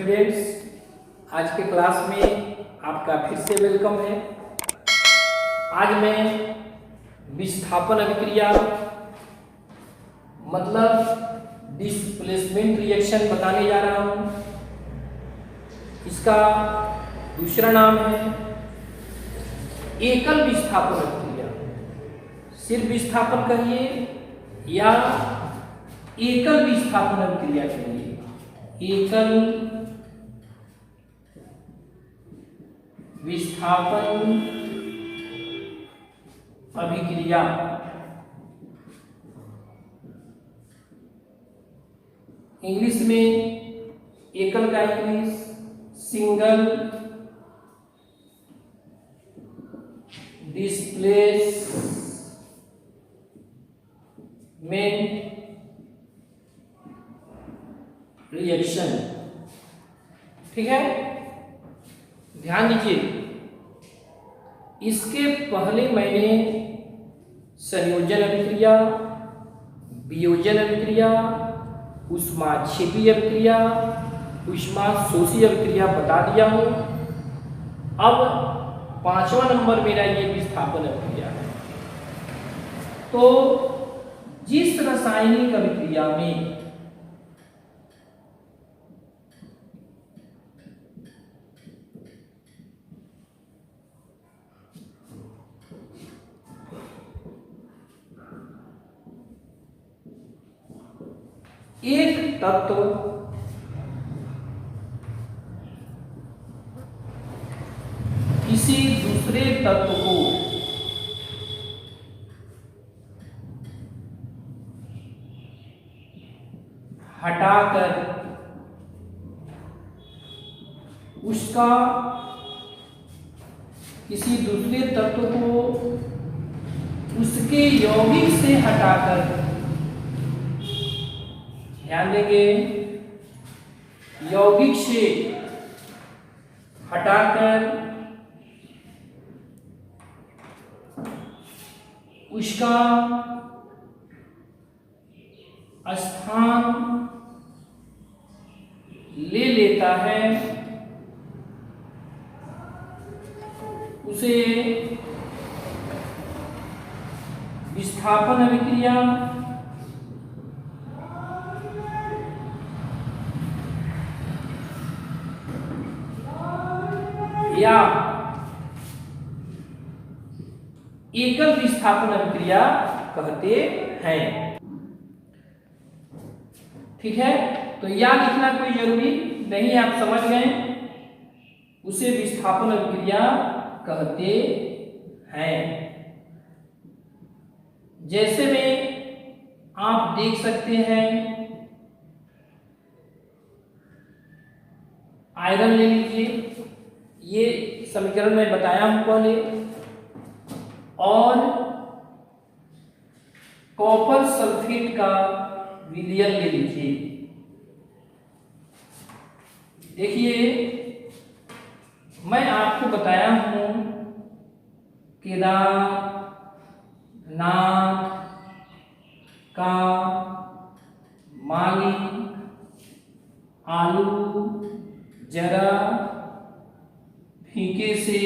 Students, आज के class में आपका फिर से वेलकम है। आज मैं विस्थापन अभिक्रिया मतलब डिस्प्लेसमेंट रिएक्शन बताने जा रहा हूँ। इसका दूसरा नाम है एकल विस्थापन अभिक्रिया। सिर्फ विस्थापन कहिए या एकल विस्थापन अभिक्रिया कहिए। एकल विस्थापन अभिक्रिया इंग्लिश में एकल का इंग्लिश सिंगल डिस्प्लेसमेंट रिएक्शन। ठीक है, ध्यान दीजिए। इसके पहले मैंने संयोजन अभिक्रिया, वियोजन अभिक्रिया, ऊष्माक्षेपी अभिक्रिया, ऊष्माशोषी अभिक्रिया बता दिया हूं। अब 5वां नंबर मेरा ये विस्थापन अभिक्रिया है। तो जिस रासायनिक अभिक्रिया में एक तत्व किसी दूसरे तत्व को हटाकर उसका किसी दूसरे तत्व को उसके यौगिक से हटाकर, ध्यान देंगे, यौगिक से हटाकर उसका स्थान ले लेता है, उसे विस्थापन अभिक्रिया या एकल विस्थापन अभिक्रिया कहते हैं। ठीक है, तो याद लिखना कोई जरूरी नहीं, आप समझ गए, उसे विस्थापन अभिक्रिया कहते हैं। जैसे में आप देख सकते हैं, आयरन ले लीजिए, ये समीकरण में बताया हूं पहले, और कॉपर सल्फेट का विलयन ले लीजिए। देखिए, मैं आपको बताया हूं केदार, नाग का, माली, आलू जरा फीके से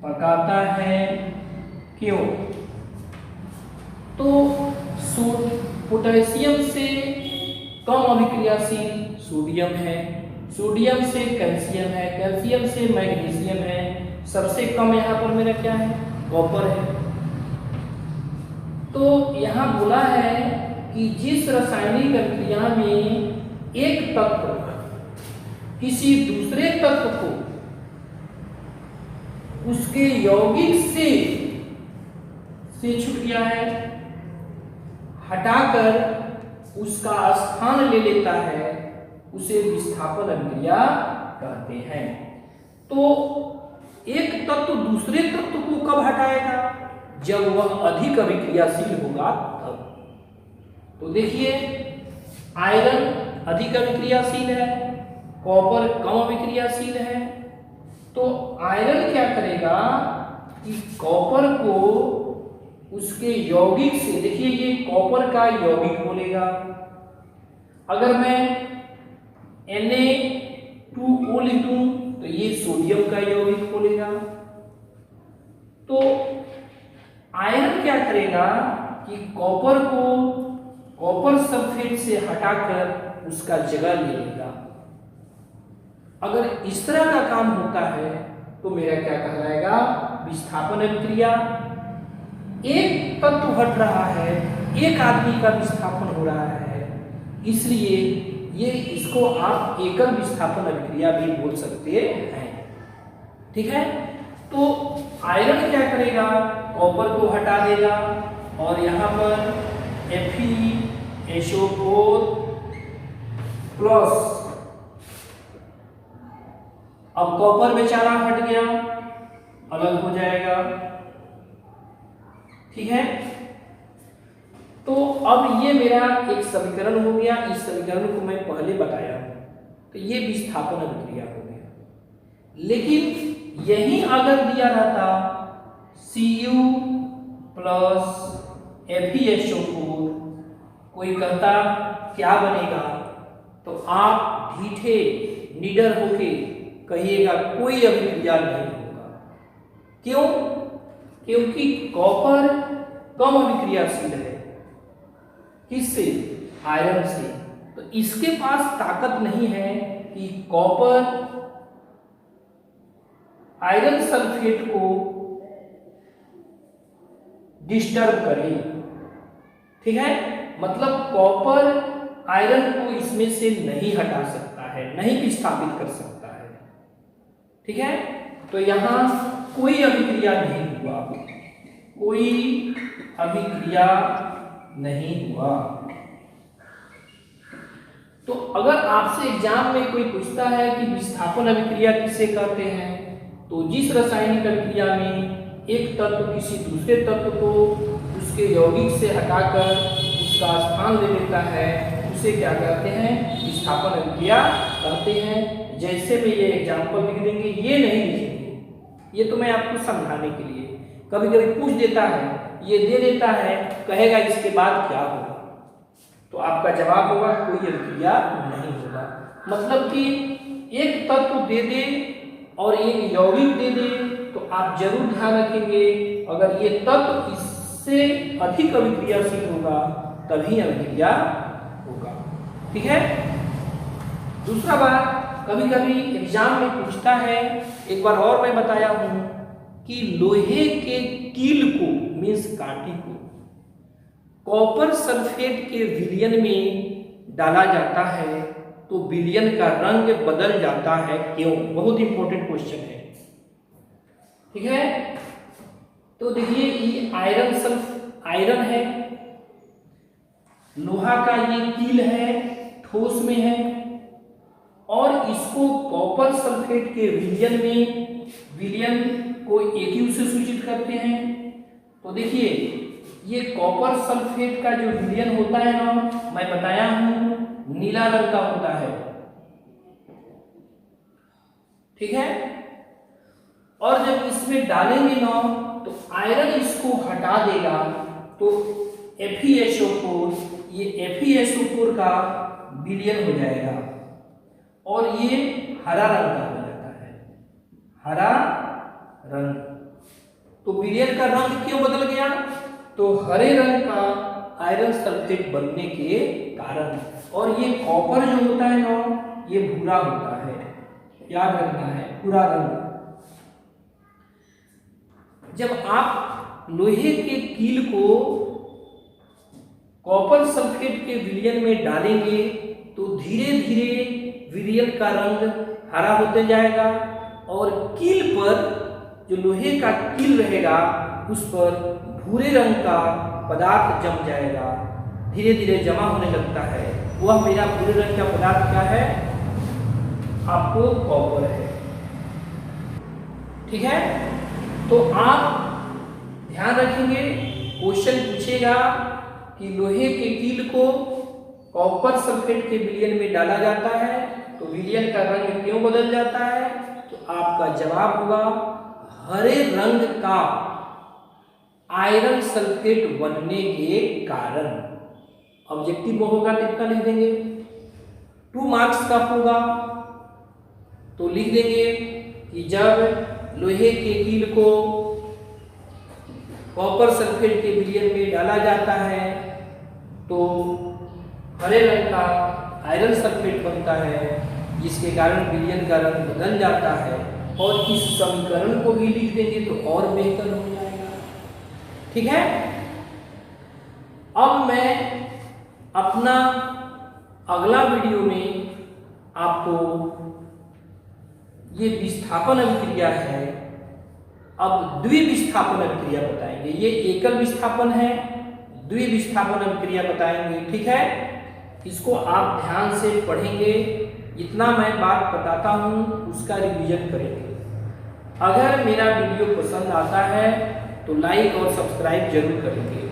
पकाता है। क्यों? तो पोटेशियम से कम अभिक्रियाशील सोडियम है, सोडियम से कैल्शियम है, कैल्शियम से मैग्नीशियम है, सबसे कम यहाँ पर मेरा क्या है? कॉपर है। तो यहाँ बोला है कि जिस रासायनिक अभिक्रिया में एक तत्व किसी दूसरे तत्व को उसके यौगिक से छूट गया है, हटाकर उसका स्थान ले लेता है, उसे विस्थापन अभिक्रिया कहते हैं। तो एक तत्व दूसरे तत्व को कब हटाएगा? जब वह अधिक अभिक्रियाशील होगा तब। तो देखिए, आयरन अधिक अभिक्रियाशील है, कॉपर कम अभिक्रियाशील है। तो आयरन क्या करेगा कि कॉपर को उसके यौगिक से, देखिए ये कॉपर का यौगिक बोलेगा। अगर मैं Na 2O लिख दूं तो ये सोडियम का यौगिक बोलेगा। तो आयरन क्या करेगा कि कॉपर को कॉपर सल्फेट से हटाकर उसका जगह ले लेगा। अगर इस तरह का काम होता है तो मेरा क्या कहलाएगा, विस्थापन अभिक्रिया। एक तत्व हट रहा है, एक आदमी का विस्थापन हो रहा है, इसलिए ये इसको आप एकल विस्थापन अभिक्रिया भी बोल सकते हैं। ठीक है, तो आयरन क्या करेगा, कॉपर को हटा देगा और यहाँ पर FeSO4 प्लस, अब कॉपर बेचारा हट गया, अलग हो जाएगा। ठीक है, तो अब ये मेरा एक समीकरण हो गया। इस समीकरण को मैं पहले बताया तो ये विस्थापन अभिक्रिया हो गया। लेकिन यही अगर दिया रहता Cu प्लस FeSO4, कोई कहता क्या बनेगा, तो आप ढीठे निडर होके कहिएगा कोई अभिक्रिया नहीं होगा। क्यों? क्योंकि कॉपर कम अभिक्रियाशील है, किससे, आयरन से। तो इसके पास ताकत नहीं है कि कॉपर आयरन सल्फेट को डिस्टर्ब करे। ठीक है, मतलब कॉपर आयरन को इसमें से नहीं हटा सकता है, नहीं विस्थापित कर सकता है। ठीक है, तो यहां कोई अभिक्रिया नहीं हुआ, कोई अभिक्रिया नहीं हुआ। तो अगर आपसे एग्जाम में कोई पूछता है कि विस्थापन अभिक्रिया किसे कहते हैं, तो जिस रासायनिक अभिक्रिया में एक तत्व किसी दूसरे तत्व को उसके यौगिक से हटाकर उसका स्थान ले लेता है, उसे क्या कहते हैं, विस्थापन अभिक्रिया कहते हैं। जैसे में ये एग्जाम्पल लिख देंगे, ये नहीं लिखेंगे, ये तो मैं आपको समझाने के लिए। कभी कभी पूछ देता है, ये दे देता है, कहेगा इसके बाद क्या होगा, तो आपका जवाब होगा कोई अभिक्रिया नहीं होगा। मतलब कि एक तत्व दे दे और एक यौगिक दे दे तो आप जरूर ध्यान रखेंगे, अगर ये तत्व इससे अधिक अभिक्रियाशील होगा तभी अभिक्रिया होगा। ठीक है, दूसरा बात, कभी कभी एग्जाम में पूछता है, एक बार और मैं बताया हूं कि लोहे के कील को मीन्स कांटी को कॉपर सल्फेट के विलयन में डाला जाता है तो विलयन का रंग बदल जाता है, क्यों? बहुत इंपॉर्टेंट क्वेश्चन है। ठीक है, तो देखिए ये आयरन है, लोहा का ये कील है, ठोस में है, और इसको कॉपर सल्फेट के विलयन में, विलयन को AQ से सूचित करते हैं। तो देखिए ये कॉपर सल्फेट का जो विलयन होता है ना, मैं बताया हूं नीला रंग का होता है। ठीक है, और जब इसमें डालेंगे ना तो आयरन इसको हटा देगा, तो FeSO4, ये FeSO4 का विलयन हो जाएगा और ये हरा रंग का हो जाता है, हरा रंग। तो विलयन का रंग क्यों बदल गया, तो हरे रंग का आयरन सल्फेट बनने के कारण। और ये कॉपर जो होता है ना, ये भूरा होता है, याद रखना है, भूरा रंग। जब आप लोहे के कील को कॉपर सल्फेट के विलयन में डालेंगे तो धीरे धीरे विलयन का रंग हरा होते जाएगा और कील पर, जो लोहे का कील रहेगा उस पर भूरे रंग का पदार्थ जम जाएगा, धीरे धीरे जमा होने लगता है। वह मेरा भूरे रंग का पदार्थ क्या है, आपको कॉपर है। ठीक है, तो आप ध्यान रखेंगे, क्वेश्चन पूछेगा कि लोहे के कील को कॉपर सल्फेट के विलयन में डाला जाता है तो विलयन का रंग क्यों बदल जाता है, तो आपका जवाब होगा हरे रंग का आयरन सल्फेट बनने के कारण। ऑब्जेक्टिव में होगा तो कितना लिख देंगे, 2 मार्क्स का होगा। तो लिख देंगे कि जब लोहे के कील को कॉपर सल्फेट के विलयन में डाला जाता है तो हरे रंग का आयरन सल्फेट बनता है, जिसके कारण विलयन का रंग बदल जाता है। और इस समीकरण को भी लिख देंगे तो और बेहतर हो जाएगा। ठीक है। अब मैं अपना अगला वीडियो में आपको ये विस्थापन अभिक्रिया है, अब द्विविस्थापन अभिक्रिया बताएंगे। ये एकल विस्थापन है, द्विविस्थापन अभिक्रिया बताएंगे। ठीक है। इसको आप ध्यान से पढ़ेंगे, जितना मैं बात बताता हूँ उसका रिवीजन करेंगे। अगर मेरा वीडियो पसंद आता है तो लाइक और सब्सक्राइब जरूर करेंगे।